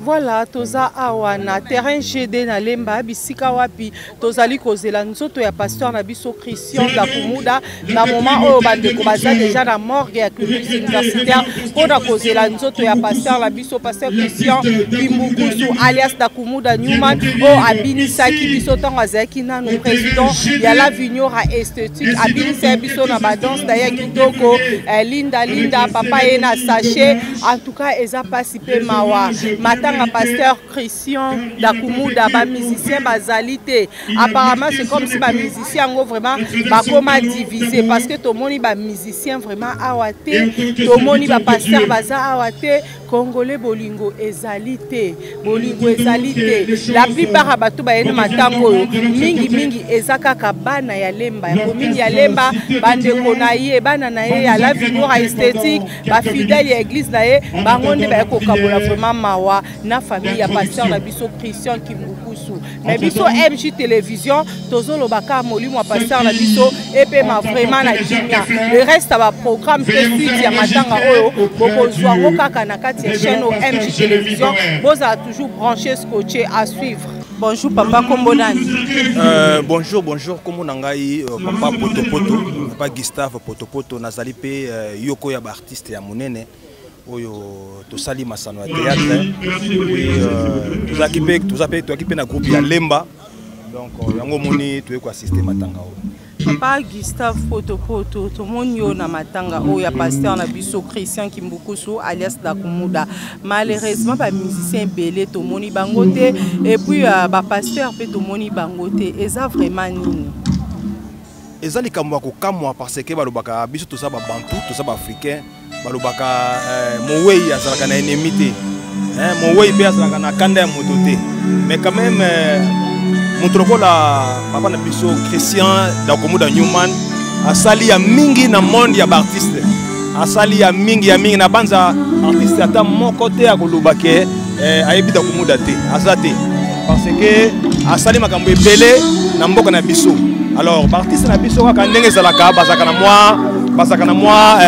Voilà, toza awana terrain GD na lemba bisika wapi tozali kozela nzoto ya pasteur na biso Christian Dakumuda na moment oyo bandeko baza déjà na morgue ya clinique universitaire pona kozela nzoto ya pasteur la biso pasteur Christian Kimbukusu alias Dakumuda Newman o abinisaki biso tango azaki nanu président ya la vignora esthétique abinisa biso na ba danse da ya kitoko linda papa ye na sachet en tout cas eza pasi pe mawa matanga pasteur Christian Dakumuda ba musicien bazalité apparemment c'est comme si ba musicien ngo vraiment ba koma divisé parce que to moni ba musicien vraiment awate to moni ba pasteur baza awate congolais bolingo ezalité la plupart bato ba yene matango mingi ezaka kabana ya lemba ya komini ya lemba bande konaye bana na ye ya la vignora esthétique ba fidèle ya église na ye bangonde ba ko kabola vraiment mawa na famille ya pasteur na biso Christian Kimbukusu mais biso MJ télévision tozolo baka molimo wa pasteur na biso epe ma vraiment na kimia le reste ba programme te suite ya matanga oyo boko zwa ngo kaka na kati ya chaîne MJ télévision boza toujours branché scotché à suivre. Bonjour papa Kombonani. Bonjour comme nangai papa Potopoto papa Gustave Potopoto nazali pe yoko ya ba artiste ya monene oyo to sali masano ya théâtre oui to occupé na groupe ya Lemba donc yango moni to ko assister matanga o papa Gustave Potopoto to moni yo na matanga o ya pasteur na biso Christian Kimbukusu alias Dakumuda malheureusement ba musicien belé to moni bangote et puis ba pasteur pe to moni bangote eza vraiment nini ezali kamwa ko kamwa parce que balobaka biso to sa ba bantu to sa ba africain balobaka mowei azalaka na ennemi te mowei pe azalaka na kanda ya moto te mais quand même motrokola papa na biso Christian Dakumuda Newman asali ya mingi na monde ya artiste asali ya mingi na banza artiste ata moko te akolobake ayebi Dakumuda te azate parce que asali makambo ebele na mboka na biso alors artiste na biso kaka ndenge ezalaka basaka na moi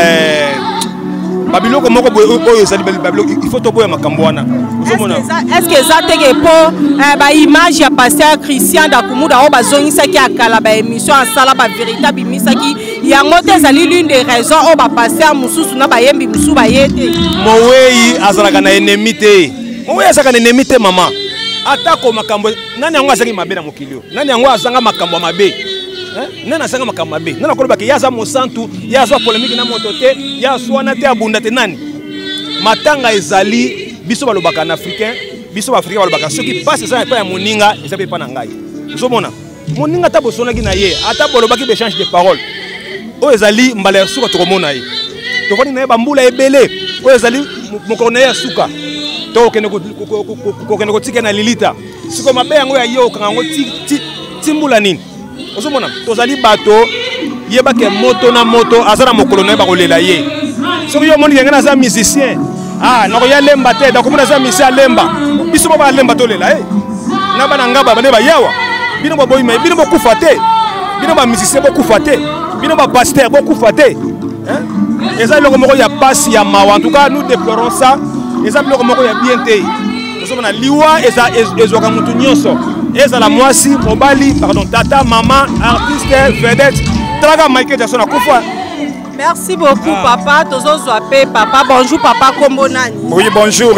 Babiloko moko boyo ezali babiloko il faut to boya makambo wana est-ce que ça teke po ba image ya pasteur Christian Dakumuda o bazongisa ki akala ba émission asala ba véritable misaki yango te ezali l'une des raisons o ba pasteur mususu na ba yembi musu ba yete mowei azalaka na ennemi te mowei azalaka na ennemi te mama atako makambo nani yango azangi mabe na mokilio nani yango azanga makambo mabe nana sanga makamabe nana koloba ke yaza mosantu yaza polémique na moto te ya swana te abunda te nani matanga ezali biso balobaka na africain biso ba africain balobaka soki passe ça pas ya moninga ezape pa na ngai uzomona moninga ta bosonaki na ye ata bolobaki échange de paroles o ezali mbala suka tokomona ye tokoni na ye bambula ebele o ezali mokona ya suka to kokene kotika na lilita siko mabe yango ya yo kango timbula nini osomona tozali bato yebake moto na moto azana mokolo na ba kolela ye soki yo moni ngana za musicien nako ya Lemba te Dakumuda za musicien Lemba biso ba Lemba to lela na bana ngaba bane ba yawa bino ba boyima bino ba kufa te bino ba musicien ba kufa te bino ba pasteur ba kufa te eza loko moko ya passe ya mawa en tout cas nous déplorons ça eza loko moko ya bien te osomona liwa ezwaka mutu nyonso ezala mwasi mobali pardon tata maman artiste vedette traga Michael Jackson akufa. Merci beaucoup papa tozo zwape papa bonjour papa Kombonani. Oui bonjour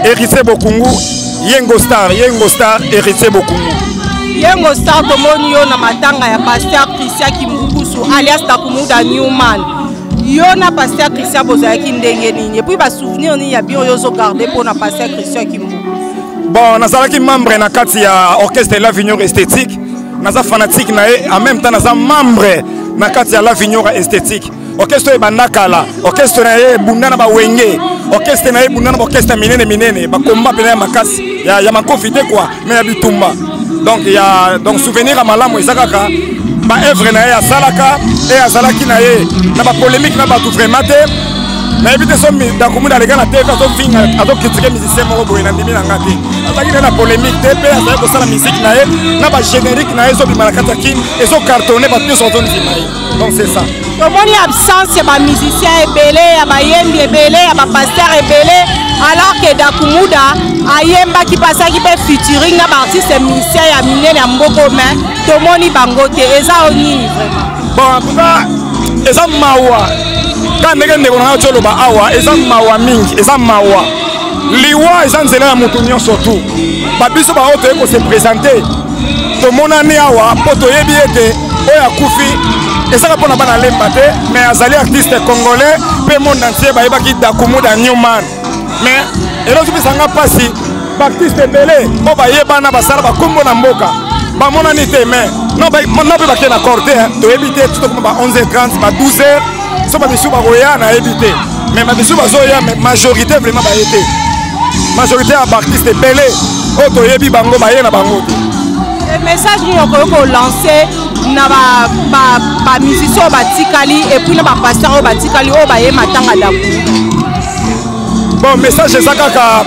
Héritier Bokungu Yengo Star Héritier Bokungu Yengo Star tomoni yo na matanga ya pasteur Christian Kimbukusu alias Dakumuda Newman yo na pasteur Christian bozaki ndenge nini et puis ba souvenir ni ya bien yo zo garder pour na pasteur Christian Kimbukusu. Bon, nazalaki membre na kati ya orchestre la vignora esthétique, naza fanatique na en même temps naza membre na kati ya la vignora esthétique. Orchestre ebandakala, orchestre na ye bundana ba wenge, orchestre na ye bundana ba orchestre minene ba combat pena makasi ya makonfite quoi, mais ya bitumba. Donc souvenir à malamu ezakaka ba œuvre na ye ya salaka et azalaki na ye na ba polémique na ba tout vraiment na éviter son Dakumuda les gars na tête azo finga azo critiquer musicien moko boye na ndimi na ngate azaki na polémique te pe azaki ko sala musique na ye na ba générique na ye zo bimana kata kin et zo cartonné ba pièce auto ndimi donc c'est ça Comment il y a absence ya ba musicien ebele ya ba yembi ebele ya ba pasteur ebele alors que Dakumuda ayemba qui passait qui peut featuring na artiste musicien ya minene ya mboko mais tomoni bango te eza oni vraiment bon en tout cas eza mawa quand ndenge ndeko na tolo ba awa eza mawa mingi eza mawa liwa eza nzela ya mutu nyonso tu ba biso ba oto eko se présenter tomonani awa po toyebi ete oyo akufi ezaka mpona bana lemba te mais azali artiste congolais mpe monde entier bayebaki Dakumuda Newman mais elozopesanga mpasi baartiste ebele oyo bayebana basala bakombo na mboka bamonani te mais no mpe bakee na cor te toyebi te tutokoma ba 11h30 ba 12h so babisu bakoya nayebi te mais babisu bazoya mais majorité vraiment baye te majorité ya baartiste ebele oyo toyebi bango baye na bango te message nini okoki kolancer na bamusicien oyo batikali epuis na bapasteur oyo batikali oyo baye matanga Dakumuda bon message eza kaka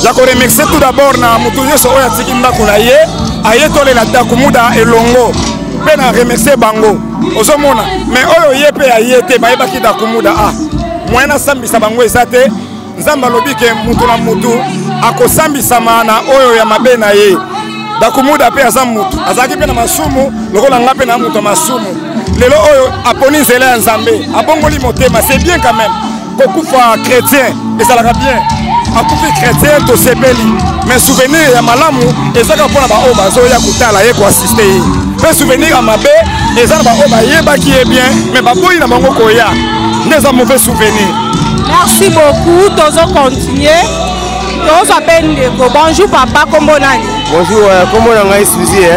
ya koremercier tout d'abord na motu nyonso oyo atiki ndako na ye aye tolela Dakumuda elongo mpe na remercier bango ozomona mais oyo ye mpe aye te bayebaki Dakumuda moyen asambisa bango eza te nzambe alobi ke mutu na mutu akosambisama na oyo ya mabe na ye Dakumuda pe aza mutu azalaki pe na masumu lokola nga pe na mutu ya masumu lelo oyo aponi nzela ya nzambe abongoli motema c'est bien quand même kokufa chrétien ezalaka bien akufi chrétien tosepeli mais souvenir ya malamu ezaka mpona baoyo bazoya kotala ye koasiste ye mpe souvenir ya mabe eza na baoyo bayebaki ye bien mais baboyi na bango koya nde eza mauvais souvenir. Merci beaucoup tozo continuer tozo mpe ndeko bonjour papa kombo nani bonjour kombo na ngai Suzy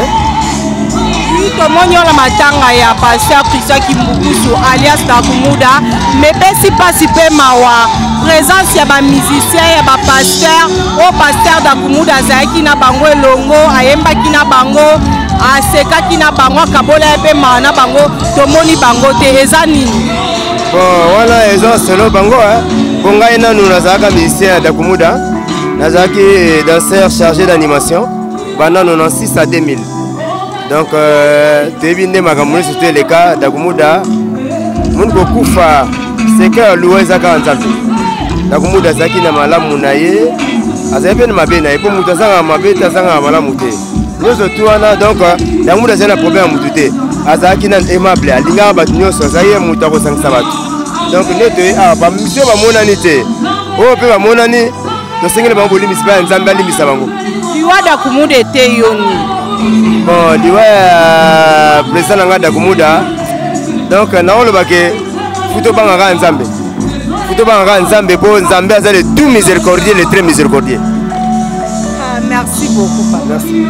tomoni ona matanga ya pasteur Christian Kimbukusu alias Dakumuda mepesi pasi mpe mawa présence ya bamusicien ya bapasteur oyo pasteur Dakumuda azalaki na bango elongo ayembaki na bango asekaki na bango akabola ye mpe mawa na bango tomoni bango te eza nini bon wana eza solo bango po ngai nanu nazalaka musicien ya Dakumuda nazalaki danseur chargé d'animation pendant 96 à 2000 donc toyebi nde makambo nyonso te eleka Dakumuda moni kokufa seke aluwa eza kaka nzambe Dakumuda azalaki na malamu na ye azali mpe na mabe na ye mpo moto azangaka mabe te azangaka malamu te nyonso tu wana donc Dakumuda azali na problème ya motu te azalaki na aimable alingaka bato nyonso azali ye moto akosangisa bato donc nde toye bamisio bamonani te oyo mpe bamonani tosengeli bango bolimbisi mpe ya nzambe alimbisa bango liwa Dakumuda ete yoni bon liwa ya président na nga Dakumuda donc naolobake futo bangaka nzambe mpo nzambe aza le tout miséricordieux le très miséricordieux. Merci beaucoup papa. Merci.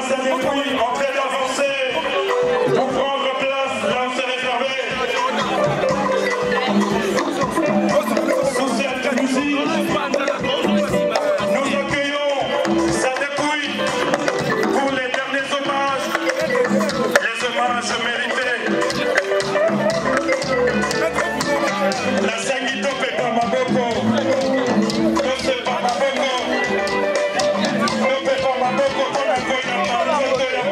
passe à minuit, entrée d'avancée. Pour prendre place, là où c'est réservé. Sous cette musique, nous accueillons sa dépouille pour les derniers hommages, les hommages mérités. La Sangito Pepa Maboko, José Maboko, no Pepa Maboko, con la coina para el de la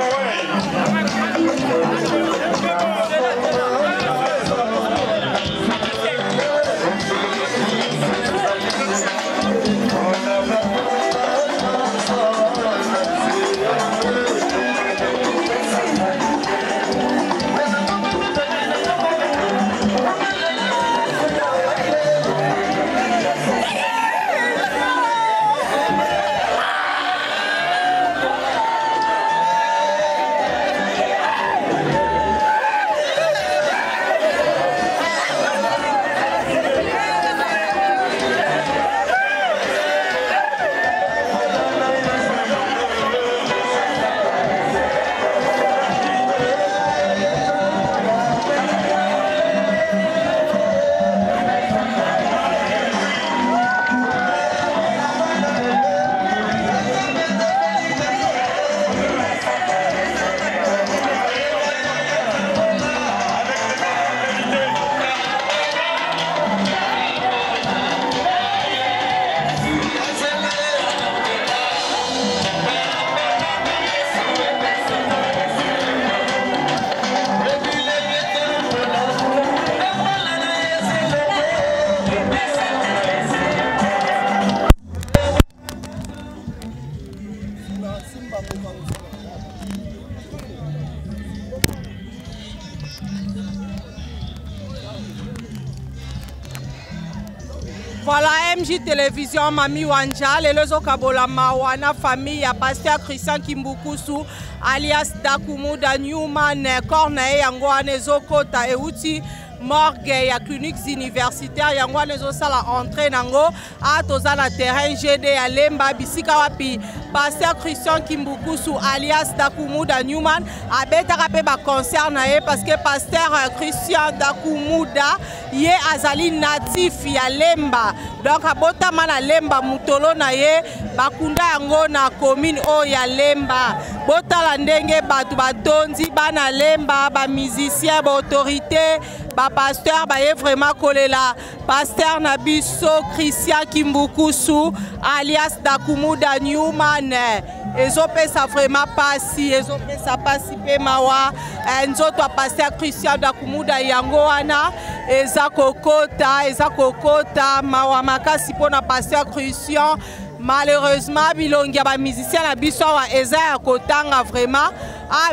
Voilà, MJ Télévision, Mami Wanja, les Kabola Mawana, famille, ya Pasteur Christian Kimbukusu, alias Dakumuda Newman, Corneille, Yangoane Zokota, Euti, morgue ya cliniques universitaires yango nezo sala entrée nango a toza na terrain GD ya Lemba bisika wapi Pasteur Christian Kimbukusu alias Dakumuda Newman abetaka pe ba concert na ye parce que Pasteur Christian Dakumuda ye azali natif ya Lemba donc abotama na Lemba mutolo na ye bakunda yango na commune o ya Lemba botala ndenge batu batonzi bana Lemba ba musicien ba autorité ba pasteur ba ye vraiment kolela Pasteur Nabiso Christian Kimbukusu alias Dakumuda Newman ezopesa vraiment pasi ezopesa pasi pe mawa nzoto Pasteur Christian Dakumuda yango wana eza kokota mawa makasi pona Pasteur Christian. Malheureusement bilongi ya ba musicien na biso wa eza ya kotanga vraiment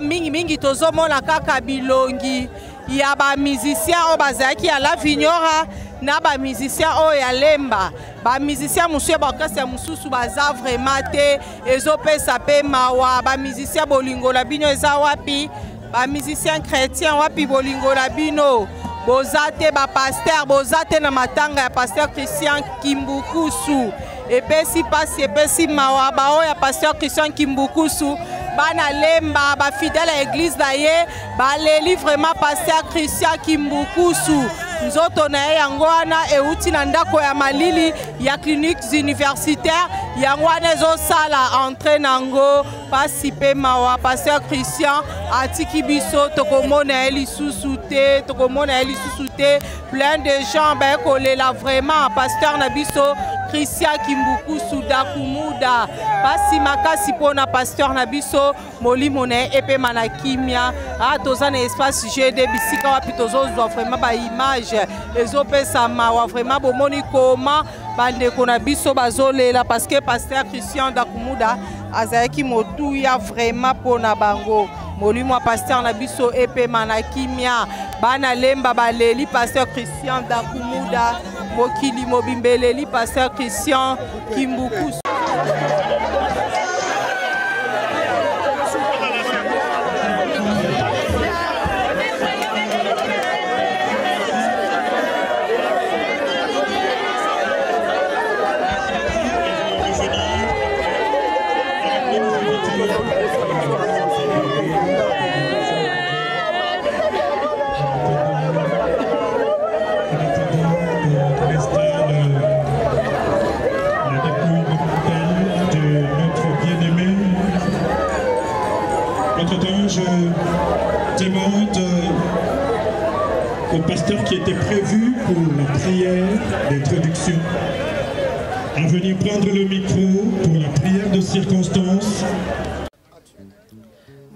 mingi tozomona kaka bilongi ya ba musicien o bazaki ya La Vignora na ba musicien o ya Lemba ba musicien musu ba orchestre mususu baza vraiment te ezopesa pe mawa ba musicien bolingo la bino eza wapi ba musicien chrétien wapi bolingo la bino bozate ba pasteur bozate na matanga ya Pasteur Christian Kimbukusu epesi pasi epesi mawa ba o ya Pasteur Christian Kimbukusu bana Lemba ba fidèle à l'église na ye ba leli vraiment Pasteur Christian Kimbukusu nzoto na ye yango wana euti na ndako ya malili ya cliniques universitaires yango wana ezosala entrée nango pasi pe mawa Pasteur Christian atiki biso tokomona ye lisusu te plein de gens ba kolela vraiment Pasteur na biso Christian Kimbukusu Dakumuda pasi makasi pona Pasteur na biso molimo na epe manakimia toza na espace GD bisika wapi tozozwa vraiment ba image ezopesa mawa vraiment bomoni koma bandeko na biso bazolela parce que Pasteur Christian Dakumuda azalaki motuya vraiment pona bango molimo wa Pasteur na biso epe manakimia bana Lemba baleli Pasteur Christian Dakumuda mokili mobimbeleli Pasteur Christian Kimbukusu. Thank you. Entre-temps, je demande au pasteur qui était prévu pour la prière d'introduction à venir prendre le micro pour la prière de circonstance.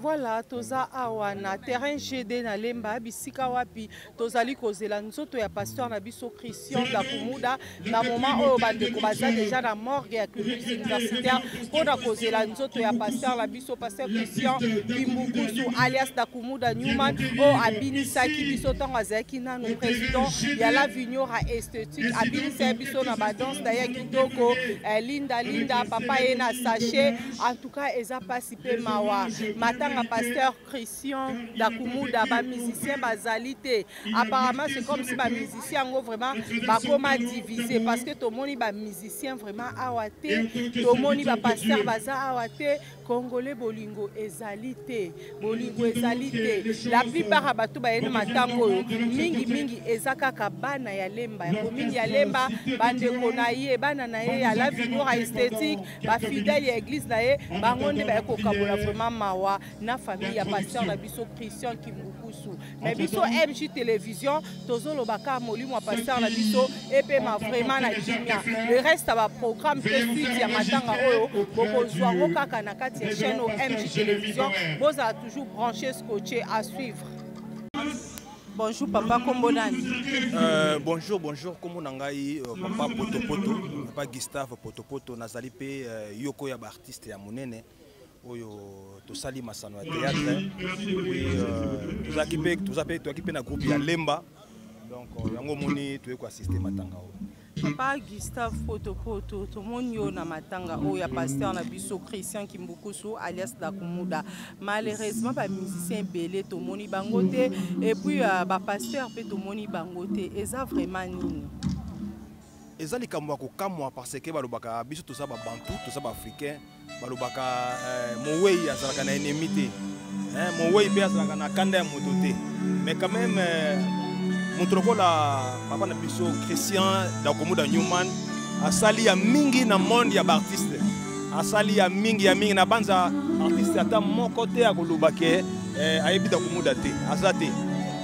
Voilà, toza awa na terrain GD na lemba bisika wapi tozali kozela nzoto ya pasteur na biso Christian Dakumuda na moment oyo bandeko baza déjà na morgue ya clinique universitaire pona kozela nzoto ya pasteur na biso pasteur Christian Kimbukusu alias Dakumuda Newman o abinisaki biso tango azalaki nanu président ya la Vignora esthétique abinisa biso na badanse na ya kitoko linda papa ye na sachet en tout cas eza pasi pe mawa matanga pasteur Christian Dakumuda ba musicien bazalité apparemment c'est comme si ba musicien ngo vraiment ba koma divisé parce que to moni ba musicien vraiment awate to moni ba pasteur baza awate congolais bolingo ezalité la plupart bato ba yena matango mingi ezaka kabana ya lemba ya komini ya lemba bande konaye bana na ye ya la Vignora esthétique ba fidèle ya église na ye bangonde ba ko kabola vraiment mawa na famille ya pasteur na biso Christian Kimbukusu mais biso MJ télévision tozolo baka molimo pasteur na biso epema vraiment na kimia le reste ba programme suite ya matanga oyo bokozwa kaka na kati ya chaîne MJ télévision vous a toujours branché scotché à suivre. Bonjour papa Kombonani. Bonjour comme nangai papa Potopoto papa Gustave Potopoto nazali pe yoko ya ba artiste ya monene oyo tosali masano ya théâtre tozaki na groupe ya Lemba donc yango moni toye ko assister matanga oyo. Papa Gustave Potopoto tomoni yo na matanga oyo ya pasteur na biso Christian Kimbukusu alias Dakumuda malheureusement ba musicien belé tomoni bangote et puis ba pasteur pe tomoni bangote eza vraiment nini eza likambo ko kamwa parce que balobaka biso to sa ba bantu to sa ba africain balobaka mowei azalaka na ennemité mowei be azalaka na kanda ya mototé mais quand même Montrokola papa na biso Christian Dakumuda Newman asali ya mingi na monde ya artiste asali ya mingi na banza artiste ata mon côté ya kolobake ayebi Dakumuda te azate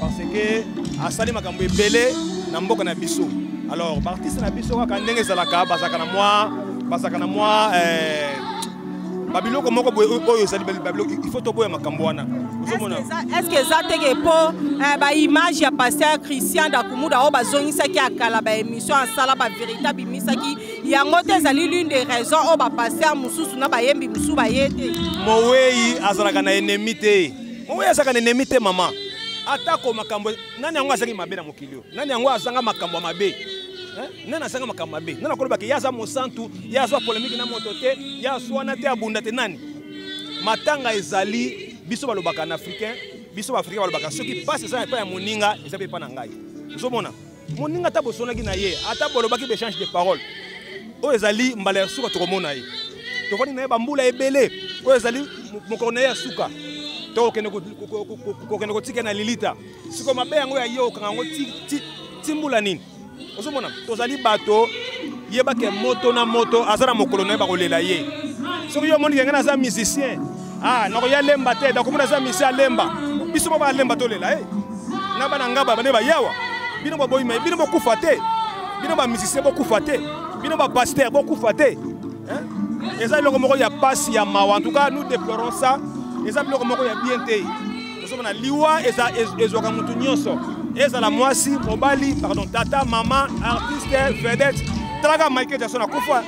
parce que asali makambo ebele na mboka na biso alors artiste na biso kaka ndenge zalaka bazaka na moi Babiloko moko boyo sali babiloko il faut to boya makambo wana. Est-ce que ça teke po ba image ya pasteur Christian Dakumuda o bazongisa ki akala ba émission asala ba véritable misaki yango te zali l'une des raisons o ba pasteur mususu na ba yembi musu ba yete. Mowei azalaka na ennemité. Mowei azalaka na ennemité mama. Atako makambo nani yango azaki mabe na mokilio. Nani yango azanga makambo mabe. Nana sanga makamabe nana koloba ke yaza mosantu yaza polémique na mototé yaza wana te abunda te nani matanga ezali biso balobaka na africain biso africain balobaka soki passe ça pas ya moninga ezape pa na ngai uzomona moninga ta bosonaki na ye ata bolobaki be change de parole o ezali mbala suka tokomona ye to fani na bambula ebele o ezali mokone ya suka to kene ko tika na lilita siko mabe yango ya yo kango timbula nini Ozomona tozali bato yeba ke moto na moto azana mokolo na ba kolela ye soki yo moni ngana za musicien na ko ya lemba te da komona za musicien lemba biso ba lemba to lela na bana ngaba bane ba yawa bino ba boyima bino ba kufa te bino ba musicien ba kufa te bino ba pasteur ba kufa te ezali longo moko ya passe ya mawa en tout cas nous déplorons ça ezali longo moko ya bien te ozomona liwa ezoka mutu nyonso ezala mwasi mobali pardon tata maman artiste vedette traga Michael Jackson akufa.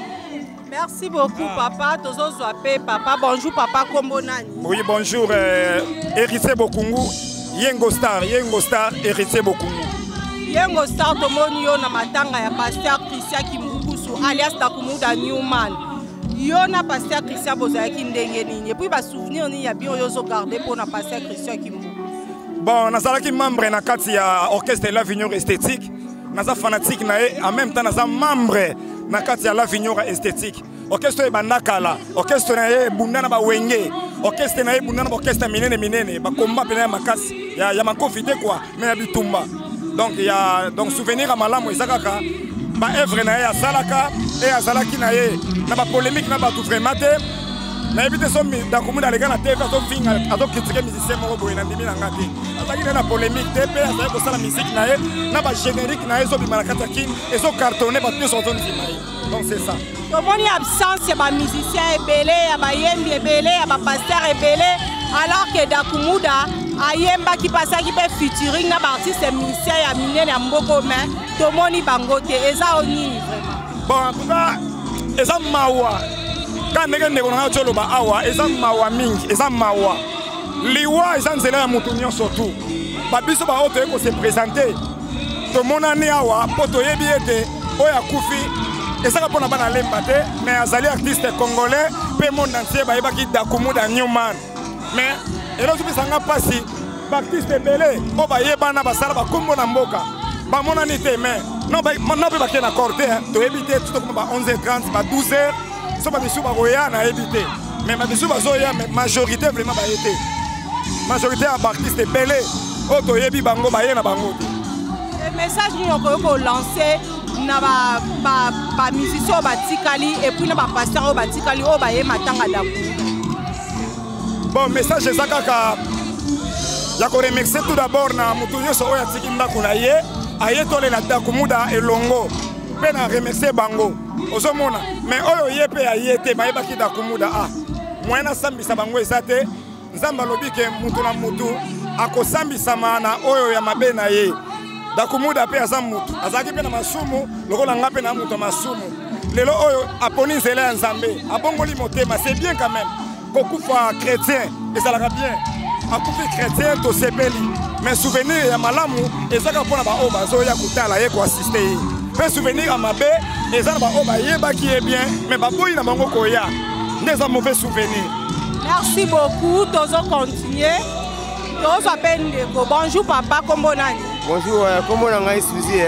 Merci beaucoup papa tozozwa pe papa bonjour papa Kombonani. Oui bonjour Héritier Bokungu Yengo Star Héritier Bokungu. Yengo Star tomoni yo na matanga ya pasteur Christian Kimbukusu alias Dakumuda Newman. Yo na pasteur Christian bozaki ndenge nini et puis ba souvenir ni ya bio yo zo garder pour na pasteur Christian Kimbukusu. Bon, nazalaki membre na kati ya orchestre La Vignora esthétique, naza fanatique na en même temps naza membre na kati ya La Vignora esthétique. Orchestre bandakala, orchestre na bundana ba wenge, orchestre na bundana ba orchestre minene ba combat pena makasi ya makofite quoi, mais ya bitumba. Donc souvenir à malamu ezakaka ba œuvre na ya salaka et azalaki na ba polémique na ba tout vraiment te. nayebi te so Dakumuda aleka na TV azofinga azokritike musicien moko boye na ndimi na nga te azalaki nde na polémique te mpe azali kosala musique na ye na bagénérique na ye ezobima na kati ya kini ezocartonne bato nyonso bazondima ye donc c'est ça tomoni absence ya bamusicien ebele ya bayembi ebele ya bapaster ebele alors que Dakumuda ayembaki pasaki mpe featuring na baartiste musicien ya minene ya mboko mais tomoni bango te eza onini vraiment bon en tout cas eza mawa ka ndenge ndeko na nga toloba awa eza mawa mingi eza mawa liwa eza nzela ya moto nyonso tu babiso baoyo toye kose présente tomonani awa mpo toyebi ete oyo akufi ezaka mpona bana lemba te mais azali artiste congolais mpe monde entier bayebaki Dakumuda Newman mais elozobisanga mpasi baartiste ebele oyo bayebana basala bakombo na mboka bamonani te mais no mpe bakee na cor te toyebi te tokoma ba 11h30 ba 12h so babisu bakoya nayebi te mais babisu bazoya mais majorité vraiment baye te majorité ya baartiste ebele oyo toyebi bango baye na bango te message nini okoki kolance na bamusicien oyo batikali epuis na bapaster oyo batikali oyo baye matanga Dakumuda bon message eza kaka ya koremercie tout d'abord na motu nyonso oyo atiki ndako na ye aye tolela Dakumuda elongo mpe na remercie bango ozomona mais oyo ye mpe aye te bayebaki Dakumuda moyen asambisa bango eza te nzambe alobi ke mutu na mutu akosambisama na oyo ya mabe na ye Dakumuda mpe aza mutu azalaki mpe na masumu lokola nga mpe na mutu ya masumu lelo oyo aponi nzela ya nzambe abongoli motema c'est bien quand même kokufa chrétien ezalaka bien akufi chrétien tosepeli mais souvenir ya malamu ezaka mpona baoyo bazoya kotala ye koasiste ye mpe souvenir ya mabe eza na baoyo bayebaki ye bien mais baboyi na bango koya nde eza mauvais souvenir. Merci beaucoup tozo continuer tozwa mpe ndeko bonjour papa kombo nani bonjour kombo na ngai Suzy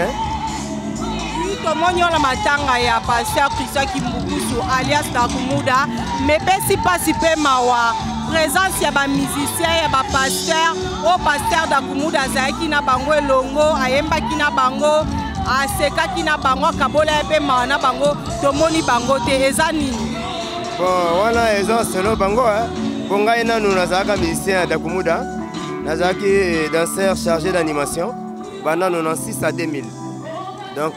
tomoni oyo na matanga ya paster Christian Kimbukusu alias Dakumuda mais pesi mpasi mpe mawa présence ya bamusicien ya bapaster oyo paster Dakumuda azalaki na bango elongo ayembaki na bango asekaki na bango akabola ye mpe mawa na bango tomoni bango te eza nini bon wana eza solo bango mpo ngai nanu nazalaka musicien ya Dakumuda nazalaki danseur chargé d'animation pendant 96 à 2000 donc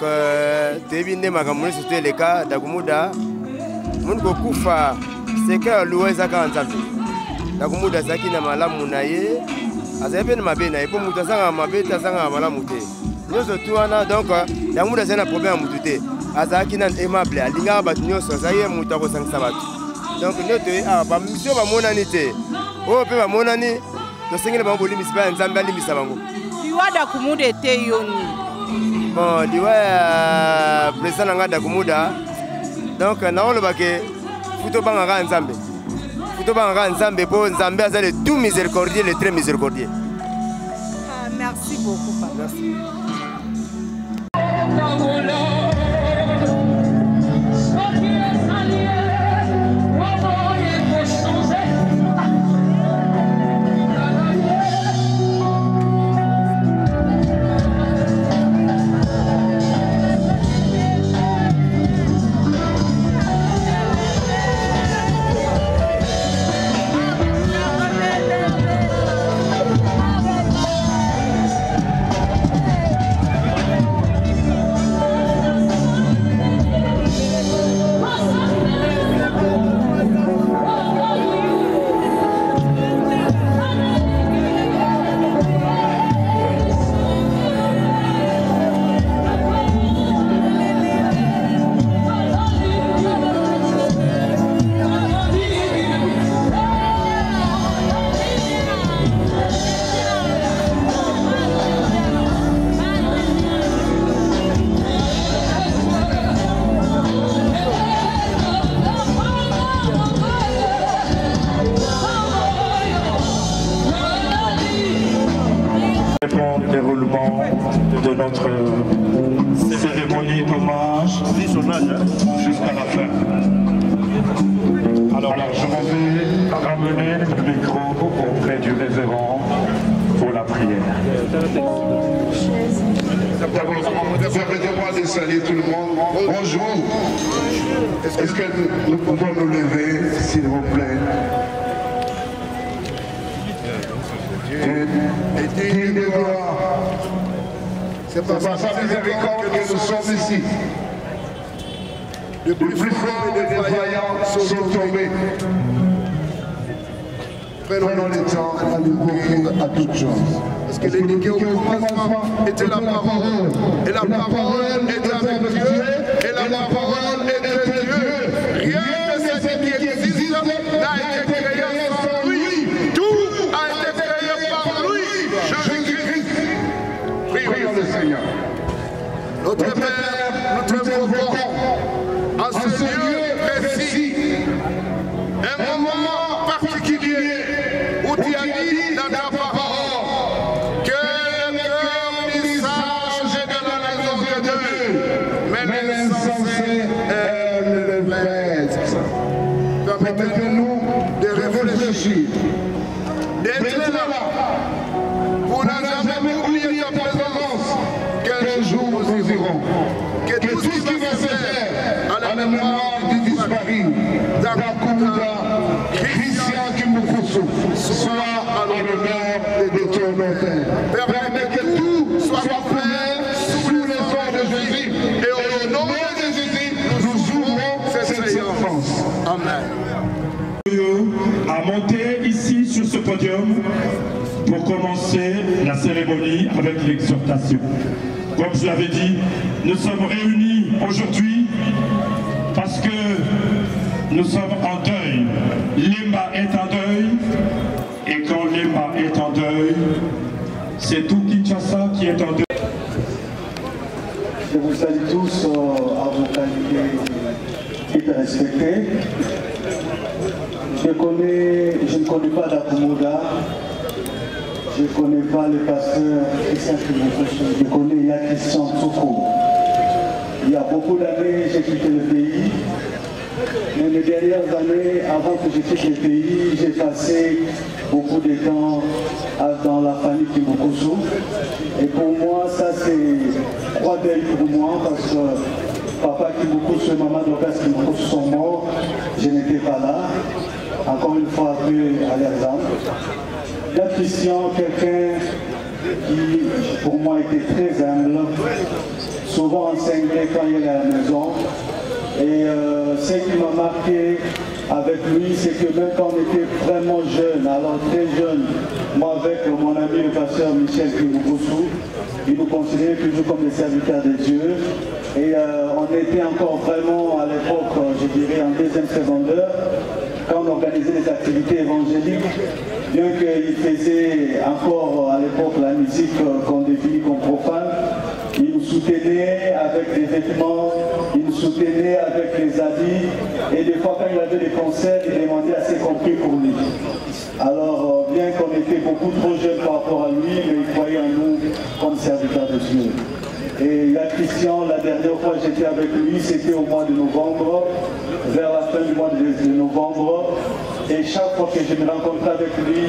toyebi nde makambo nyonso to eleka Dakumuda moni kokufa seke ya luwa eza kaka nzambe Dakumuda azalaki na malamu na ye azali mpe na mabe na ye mpo moto azangaka mabe te azangaka malamu te nyonso tu wana donc Dakumuda azali na problème ya motu te azalaki na aimable alingaka bato nyonso azali ye moto akosangisa bato donc nde toye awa bamisio bamonani te oyo mpe bamonani tosengeli bango bolimbisi mpe ya nzambe alimbisa bango liwa Dakumuda ete yoni bon liwa ya président na nga Dakumuda donc naolobake futo bangaka nzambe futo bangaka nzambe mpo nzambe aza le tout miséricordieux le très miséricordieux. Merci beaucoup papa. Merci. Déroulement de notre cérémonie d'hommage jusqu'à la fin. Alors je m'en vais ramener le micro auprès du révérend pour la prière. Permettez-moi de saluer tout le monde. Bonjour. Est-ce que nous pouvons nous lever, s'il vous plaît? Et Dieu de gloire. C'est par sa miséricorde que nous sommes ici. Les plus forts et défaillants sont tombés. Prenons le temps à nous mourir à toutes choses. Parce que l'indiqué au commencement était la parole. Et la parole était avec Dieu. Et la parole était Dieu. Rien de ce qui existe n'a été créé sans lui. Tout a été créé par lui. Jésus-Christ. Prions le Seigneur. Notre Père, nous te invoquons en ce lieu précis. Un moment particulier où tu as dit dans ta parole que le cœur du sage est dans la maison de Dieu, mais l'insensé aime le maître. Permettez-nous de réfléchir, d'être là, pour ne jamais oublier ta présence, qu'un jour nous irons, que tout ce qui va se faire à la mémoire du disparu, Dakuda, Christian Kimbukusu, soit à l'honneur de ton Père. Permets que tout soit fait sous les ordres de Jésus et au nom de Jésus, nous ouvrons cette séance. Amen. À monter ici sur ce podium pour commencer la cérémonie avec l'exhortation. Comme je l'avais dit, nous sommes réunis aujourd'hui parce que nous sommes en deuil. Lemba est en deuil, et quand Lemba est en deuil, c'est tout Kinshasa qui est en deuil. Je vous salue tous à vos qualités et respectés. Je ne connais pas Dakumoda, je ne connais pas le pasteur Christian Kimbukusu, je connais Christian Tsoko. Il y a beaucoup d'années, j'ai quitté le pays. Mais les dernières années, avant que je quitte le pays, j'ai passé beaucoup de temps dans la famille Kimbukusu. Et pour moi, ça c'est trois deuils pour moi parce que papa Kimbukusu et maman Dorcas Kimbukusu sont morts. Je n'étais pas là. Encore une fois, Dieu à leurs âmes. Bien Christian, quelqu'un qui pour moi était très humble, souvent enseigné quand il est à la maison. Et ce qui m'a marqué avec lui, c'est que même quand on était vraiment jeune, alors très jeune, moi avec mon ami le pasteur Michel Kimbukusu, il nous considérait toujours comme des serviteurs de Dieu. Et on était encore vraiment à l'époque, je dirais en deuxième secondaire, quand on organisait des activités évangéliques, bien qu'il faisait encore à l'époque la musique qu'on définit comme profane, il nous soutenait avec des vêtements, il nous soutenait avec les habits, et des fois quand il avait des concerts, il demandait assez compris pour lui. Alors bien qu'on était beaucoup trop jeunes par rapport à lui, mais il croyait en nous comme serviteurs de Dieu. Et il y a Christian, la dernière fois que j'étais avec lui, c'était au mois de novembre, vers la fin du mois de novembre. Et chaque fois que je me rencontrais avec lui,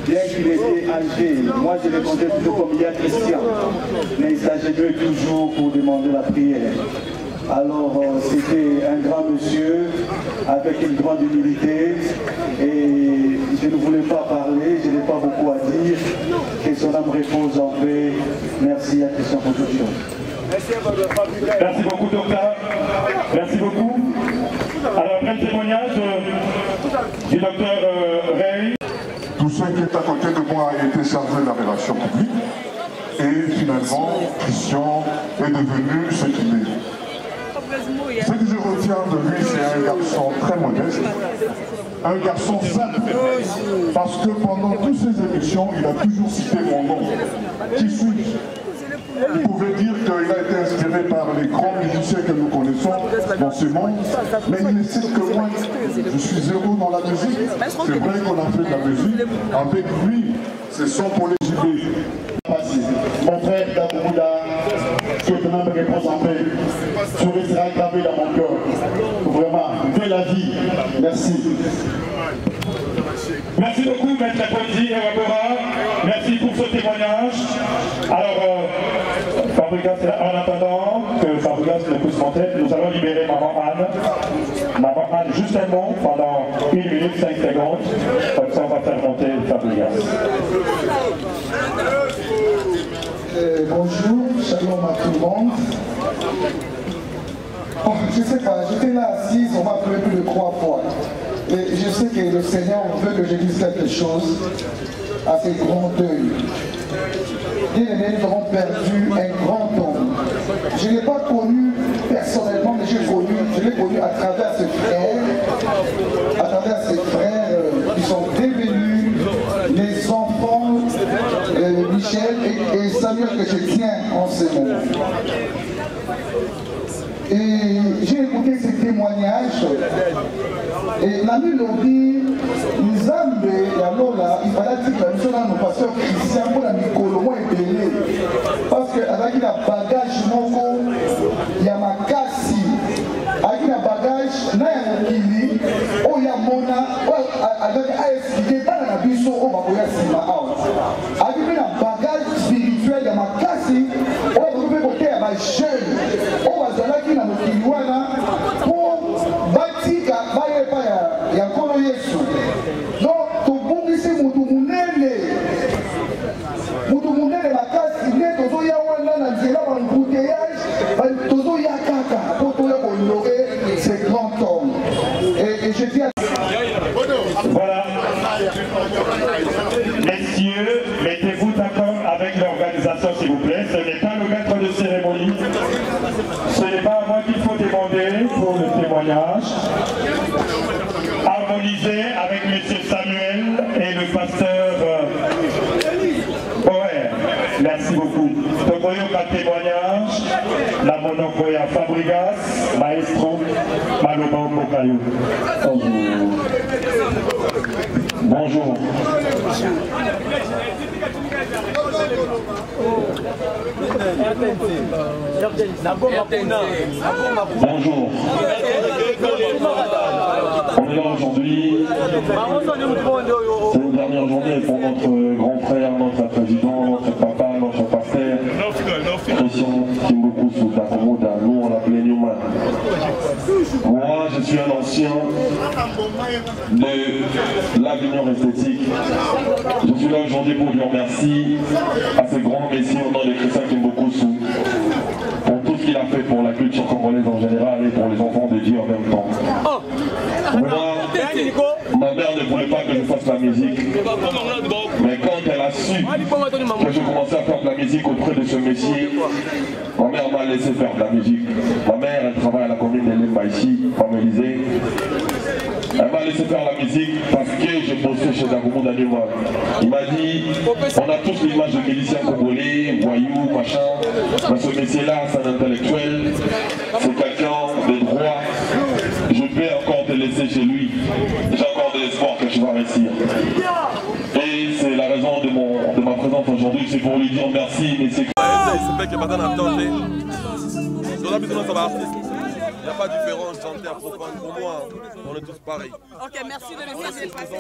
bien qu'il était âgé, moi je le comptais toujours comme il y a Christian, mais il s'agenouillait toujours pour demander la prière. Alors c'était un grand monsieur avec une grande humilité et je ne voulais pas parler, je n'ai pas beaucoup à dire, que son âme repose en paix. Merci à Christian pour toute chose. Merci beaucoup docteur, merci beaucoup. Alors après le témoignage du docteur Ray. Tout ce qui est à côté de moi a été chargé de la relation publique et finalement Christian est devenu ce qu'il est. Ce que je retiens de lui, c'est un garçon très modeste, un garçon simple, parce que pendant toutes ses émissions, il a toujours cité mon nom. Qui suis-je? Il pouvait dire qu'il a été inspiré par les grands musiciens que nous connaissons dans ce monde, mais il ne cite que moi. Je suis zéro dans la musique. C'est vrai qu'on a fait de la musique. Avec lui, c'est son pour les JB. Mon frère Dakumoda, que ton âme repose en paix, tu resteras gravé dans mon cœur. Vraiment, de la vie. Merci. Merci beaucoup, Maître Apondi et Wabora. Merci pour ce témoignage. Alors, Fabregas est là. En attendant que Fabregas ne puisse monter, nous allons libérer Maman Anne. Maman Anne, juste un mot pendant 1 minute 5 secondes. Comme ça, on va faire monter Fabregas. Bonjour, shalom à tout le monde. Oh, je ne sais pas, j'étais là assise, on m'a appelé plus de 3 fois. Et je sais que le Seigneur veut que je dise quelque chose à ces grands deuils. Bien aimés, nous avons perdu un grand homme. Je ne l'ai pas connu personnellement, mais je l'ai connu à travers ses frères, qui sont devenus les enfants Michel et Samuel que je tiens en ce moment. Et j'ai écouté ces témoignages et l'ami Lobi, Nzambe, Yalola, il fallait dire que nous sommes nos pasteurs chrétiens pour la Mikolo et Belé. Parce qu'avec la bagage moko, il y a ma cassi. Avec la bagage, na ya mokili, o ya mona, avec ASD, pas la biso, o bakoya sima out. Avec la bagage spirituel, il y a ma cassi, o bakoya côté ya ma jeune, o bazalaki na mokili wana, pour batika, baye pa ya kolo Yesu. Donc, tobungisi mutu munene la kasi, ne tozo ya wana na nzela ba embouteillage, tozo ya kaka, pour toya honorer ces grands hommes. Et je dis à... Voilà. Messieurs, mettez-vous d'accord avec l'organisation, s'il vous plaît. Ce n'est pas le maître de cérémonie. Ce n'est pas à moi qu'il faut demander pour le témoignage. Harmonisez avec M. Samuel et le pasteur Boer. Merci beaucoup. Tokoyo ka témoignage. La monokoya Fabregas, maestro, Maloba Mokayo. Bonjour. Bonjour. On est là aujourd'hui. C'est une dernière journée pour notre grand frère, notre président, notre papa, notre pasteur, Christian Kimbokusu Dakomoda. Nous on l'appelait Newman. Moi je suis un ancien de l'Avignon esthétique. Je suis là aujourd'hui pour dire merci à ce grand messie au nom de Christian Kimbokusu pour tout ce qu'il a fait pour la culture congolaise en général et pour les enfants de Dieu en même temps. Moi, ma mère ne voulait pas que je fasse la musique, mais quand elle a su que je commençais à faire de la musique auprès de ce monsieur, ma mère m'a laissé faire de la musique. Ma mère, elle travaille à la commune de Lemba ici, familisée. Elle m'a laissé faire la musique parce que je bossais chez Dagoumou Daniel. Il m'a dit, on a tous l'image de milicien congolais, voyou, machin. Mais ce métier-là, c'est un intellectuel, c'est quelqu'un de droit. Je peux encore te laisser chez lui. J'ai encore de l'espoir que tu vas réussir. Et c'est la raison de ma présence aujourd'hui, c'est pour lui dire merci, mais c'est... Il n'y a pas de différence, chanteur, profane. Pour moi, on est tous pareils. Ok, merci de laisser passer.